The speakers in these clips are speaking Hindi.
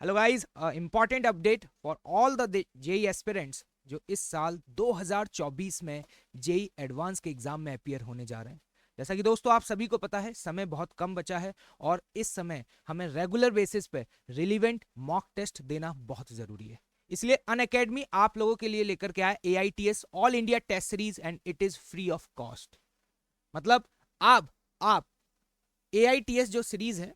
Hello guys, important update for all the JEE aspirants जो इस साल 2024 में जेई एडवांस के एग्जाम में अपीयर होने जा रहे हैं। जैसा कि दोस्तों आप सभी को पता है, समय बहुत कम बचा है और इस समय हमें रेगुलर बेसिस पे रिलीवेंट मॉक टेस्ट देना बहुत ज़रूरी है। इसलिए अनअकैडमी आप लोगों के लिए लेकर के आया AITS all India test series and it is free of cost. मतलब आप AITS जो सीरीज है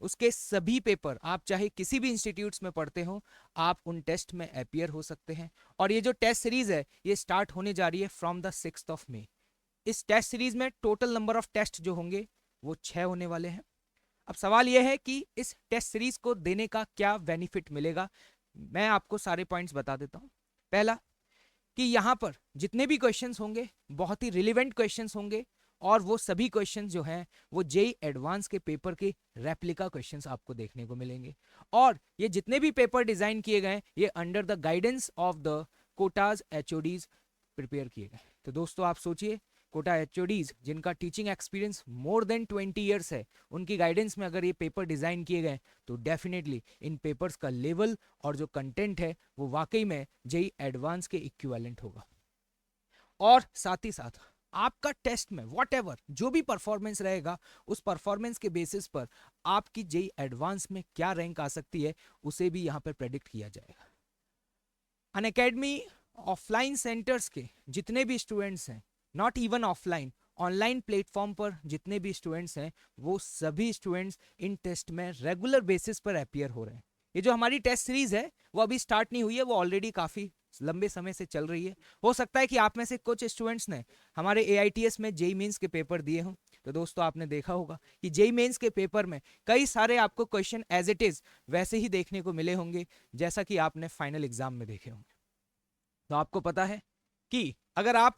उसके सभी पेपर, आप चाहे किसी भी इंस्टीट्यूट्स में पढ़ते हो, आप उन टेस्ट में अपीयर हो सकते हैं। और ये जो टेस्ट सीरीज है ये स्टार्ट होने जा रही है फ्रॉम द 6 मई। इस टेस्ट सीरीज में टोटल नंबर ऑफ टेस्ट जो होंगे वो 6 होने वाले हैं। अब सवाल यह है कि इस टेस्ट सीरीज को देने का क्या बेनिफिट मिलेगा। मैं आपको सारे पॉइंट्स बता देता हूं। पहला, कि यहाँ पर जितने भी क्वेश्चंस होंगे बहुत ही रिलेवेंट क्वेश्चंस होंगे और वो सभी क्वेश्चंस जो हैं वो जेई एडवांस के पेपर के रेप्लिका क्वेश्चंस आपको देखने को मिलेंगे। और ये जितने भी पेपर डिजाइन किए गए ये under the guidance of the Kota's HODs prepare किए गए। तो दोस्तों आप सोचिए, कोटा HODs जिनका teaching experience more than 20 years है, उनकी गाइडेंस में अगर ये पेपर डिजाइन किए गए तो डेफिनेटली इन पेपर्स का लेवल और जो कंटेंट है वो वाकई में जेई एडवांस के इक्विवेलेंट होगा। और साथ ही साथ आपका टेस्ट में वॉट जो भी परफॉर्मेंस रहेगा उस परफॉर्मेंस के बेसिस पर आपकी जेई एडवांस में क्या रैंक आ सकती है उसे भी यहाँ पर प्रेडिक्ट किया जाएगा। अनअकैडमी ऑफलाइन सेंटर्स के जितने भी स्टूडेंट्स हैं, not even offline, online platform पर जितने भी स्टूडेंट्स हैं वो सभी स्टूडेंट्स इन टेस्ट में रेगुलर बेसिस पर अपीयर हो रहे हैं। ये जो हमारी टेस्ट सीरीज है वो अभी स्टार्ट नहीं हुई है, वो ऑलरेडी काफ़ी लंबे समय से चल रही है। हो सकता है कि आप में से कुछ स्टूडेंट्स ने हमारे AITS में जेई मेंस के पेपर दिए हों। तो दोस्तों आपने देखा होगा कि जेई मेंस के पेपर में कई सारे आपको क्वेश्चन एज इट इज़ वैसे ही देखने को मिले होंगे जैसा कि आपने फाइनल एग्जाम में देखे होंगे। तो आपको पता है कि अगर आप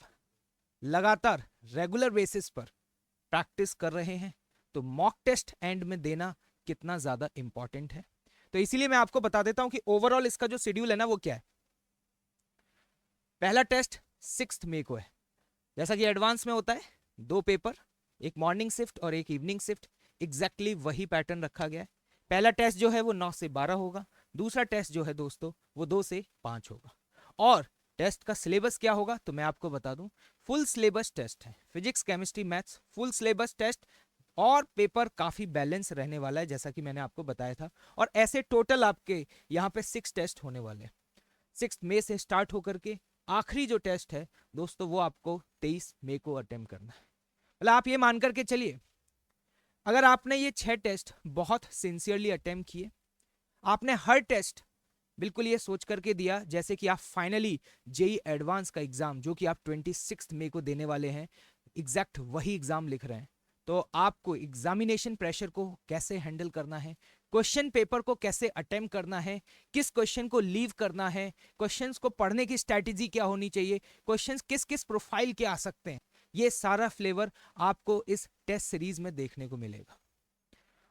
लगातार रेगुलर बेसिस पर प्रैक्टिस कर रहे हैं तो मॉक टेस्ट एंड में देना कितना ज़्यादा इंपॉर्टेंट है। तो इसीलिए मैं आपको बता देता हूं कि ओवरऑल इसका जो शेड्यूल है ना वो क्या है। पहला टेस्ट 6 मई को है। जैसा कि एडवांस में होता है, 2 पेपर, एक मॉर्निंग शिफ्ट और एक इवनिंग शिफ्ट, एग्जैक्टली वही पैटर्न रखा गया है। पहला टेस्ट जो है वो 9 से 12 होगा। दूसरा टेस्ट जो है दोस्तों वो 2 से 5 होगा। और टेस्ट का सिलेबस क्या होगा तो मैं आपको बता दूं, फुल सिलेबस टेस्ट है, physics chemistry maths full syllabus test. और पेपर काफी बैलेंस रहने वाला है जैसा कि मैंने आपको बताया था। और ऐसे टोटल आपके यहाँ पे 6 टेस्ट होने वाले हैं। 6 मई से स्टार्ट होकर के आखिरी जो टेस्ट है दोस्तों वो आपको 23 मई को अटेम्प्ट करना है। मतलब आप ये मान करके चलिए, अगर आपने ये 6 टेस्ट बहुत सिंसियरली अटेम्प्ट किए, आपने हर टेस्ट बिल्कुल ये सोच करके दिया जैसे कि आप फाइनली जेई एडवांस का एग्जाम जो कि आप 26 मई को देने वाले हैं, एग्जैक्ट वही एग्जाम लिख रहे हैं, तो आपको एग्जामिनेशन प्रेशर को कैसे हैंडल करना है, क्वेश्चन पेपर को कैसे अटेम्प्ट करना है, किस क्वेश्चन को लीव करना है, क्वेश्चंस को पढ़ने की स्ट्रैटेजी क्या होनी चाहिए, क्वेश्चंस किस किस प्रोफाइल के आ सकते हैं, ये सारा फ्लेवर आपको इस टेस्ट सीरीज में देखने को मिलेगा।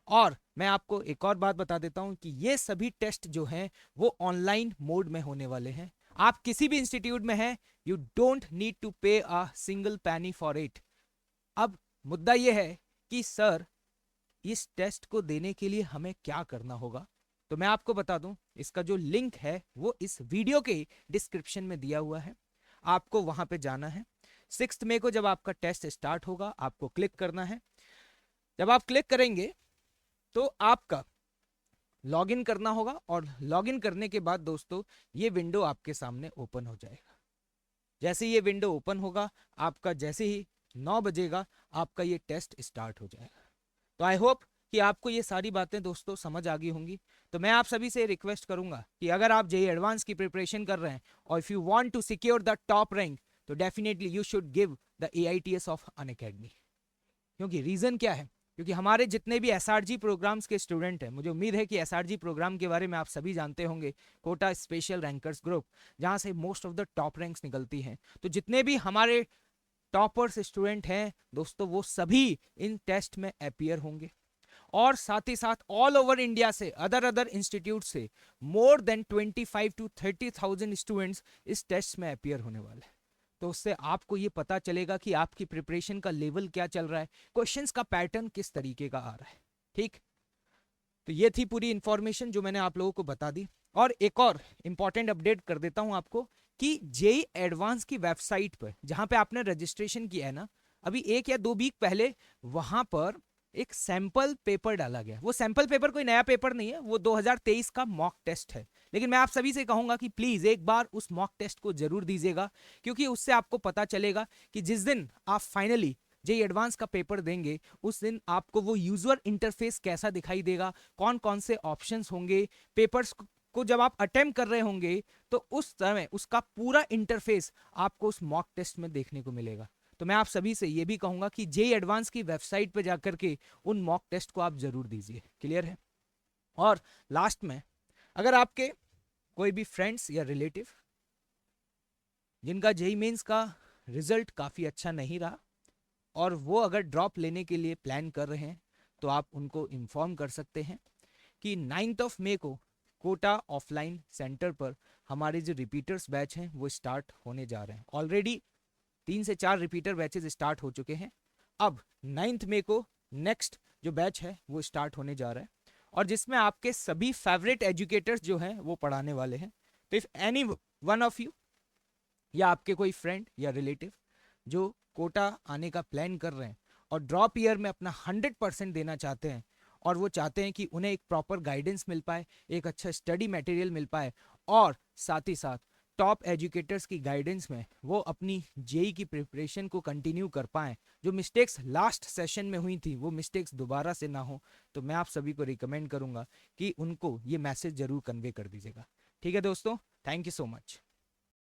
और मैं आपको एक और बात बता देता हूं कि ये सभी टेस्ट जो हैं वो ऑनलाइन मोड में होने वाले हैं। आप किसी भी इंस्टीट्यूट में हैं, यू डोंट नीड टू पे अ सिंगल पैनी फॉर इट। अब मुद्दा ये है कि सर इस टेस्ट को देने के लिए हमें क्या करना होगा। तो मैं आपको बता दूं, इसका जो लिंक है वो इस वीडियो के डिस्क्रिप्शन में दिया हुआ है, आपको वहां पे जाना है। 6 मई को जब आपका टेस्ट स्टार्ट होगा आपको क्लिक करना है। जब आप क्लिक करेंगे तो आपका लॉगिन करना होगा और लॉगिन करने के बाद दोस्तों ये विंडो आपके सामने ओपन हो जाएगा। जैसे ये विंडो ओपन होगा, आपका जैसे ही 9 बजेगा आपका ये टेस्ट स्टार्ट हो जाएगा। तो आई होप कि आपको ये सारी बातें दोस्तों समझ आ गई होंगी। तो मैं आप सभी से रिक्वेस्ट करूंगा कि अगर आप जेई एडवांस की प्रिपरेशन कर रहे हैं और if you want to secure the top rank तो definitely you should give the AITS of Unacademy. क्योंकि रीजन क्या है, क्योंकि हमारे जितने भी SRG प्रोग्राम्स के स्टूडेंट हैं, मुझे उम्मीद है कि SRG प्रोग्राम के बारे में आप सभी जानते होंगे, कोटा स्पेशल रैंकर्स ग्रुप, जहां से most of the top ranks निकलती हैं। तो जितने भी हमारे टॉपर्स स्टूडेंट हैं दोस्तों वो सभी इन टेस्ट में अपीयर होंगे। और साथ ही साथ ऑल ओवर इंडिया से, अदर अदर इंस्टीट्यूट से मोर देन 25 to 30,000 स्टूडेंट्स इस टेस्ट में अपीयर होने वाले हैं। तो उससे आपको ये पता चलेगा कि आपकी प्रिपरेशन का लेवल क्या चल रहा है, क्वेश्चंस का पैटर्न किस तरीके का आ रहा है। ठीक, तो ये थी पूरी इंफॉर्मेशन जो मैंने आप लोगों को बता दी। और एक और इम्पॉर्टेंट अपडेट कर देता हूं आपको कि जेई एडवांस की वेबसाइट पर जहां पे आपने रजिस्ट्रेशन किया है ना, अभी 1 या 2 वीक पहले वहां पर एक सैंपल पेपर डाला गया। वो सैंपल पेपर कोई नया पेपर नहीं है, वो 2023 का मॉक टेस्ट है। लेकिन मैं आप सभी से कहूंगा कि प्लीज एक बार उस मॉक टेस्ट को जरूर दीजिएगा, क्योंकि उससे आपको पता चलेगा कि जिस दिन आप फाइनली जेई एडवांस का पेपर देंगे उस दिन आपको वो यूजर इंटरफेस कैसा दिखाई देगा, कौन कौन से ऑप्शंस होंगे, पेपर्स को जब आप अटेम्प्ट कर रहे होंगे तो उस समय उसका पूरा इंटरफेस आपको उस मॉक टेस्ट में देखने को मिलेगा। तो मैं आप सभी से ये भी कहूंगा कि जेई एडवांस की वेबसाइट पर जाकर के उन मॉक टेस्ट को आप जरूर दीजिए। क्लियर है? और लास्ट में, अगर आपके कोई भी फ्रेंड्स या रिलेटिव जिनका जेई मेंस का रिजल्ट काफ़ी अच्छा नहीं रहा और वो अगर ड्रॉप लेने के लिए प्लान कर रहे हैं, तो आप उनको इन्फॉर्म कर सकते हैं कि 9 मई को कोटा ऑफलाइन सेंटर पर हमारे जो रिपीटर्स बैच हैं वो स्टार्ट होने जा रहे हैं। ऑलरेडी 3 से 4 रिपीटर बैचेस स्टार्ट हो चुके हैं। अब 9 मई को नेक्स्ट जो बैच है वो स्टार्ट होने जा रहा है, और जिसमें आपके सभी फेवरेट एजुकेटर्स जो हैं वो पढ़ाने वाले हैं। तो if any one of you या आपके कोई फ्रेंड या रिलेटिव जो कोटा आने का प्लान कर रहे हैं और ड्रॉप ईयर में अपना 100% देना चाहते हैं, और वो चाहते हैं कि उन्हें एक प्रॉपर गाइडेंस मिल पाए, एक अच्छा स्टडी मटेरियल मिल पाए, और साथ ही साथ टॉप एजुकेटर्स की गाइडेंस में वो अपनी जेई की प्रिपरेशन को कंटिन्यू कर पाएं, जो मिस्टेक्स लास्ट सेशन में हुई थी वो मिस्टेक्स दोबारा से ना हो, तो मैं आप सभी को रिकमेंड करूंगा कि उनको ये मैसेज जरूर कन्वे कर दीजिएगा। ठीक है दोस्तों, थैंक यू सो मच।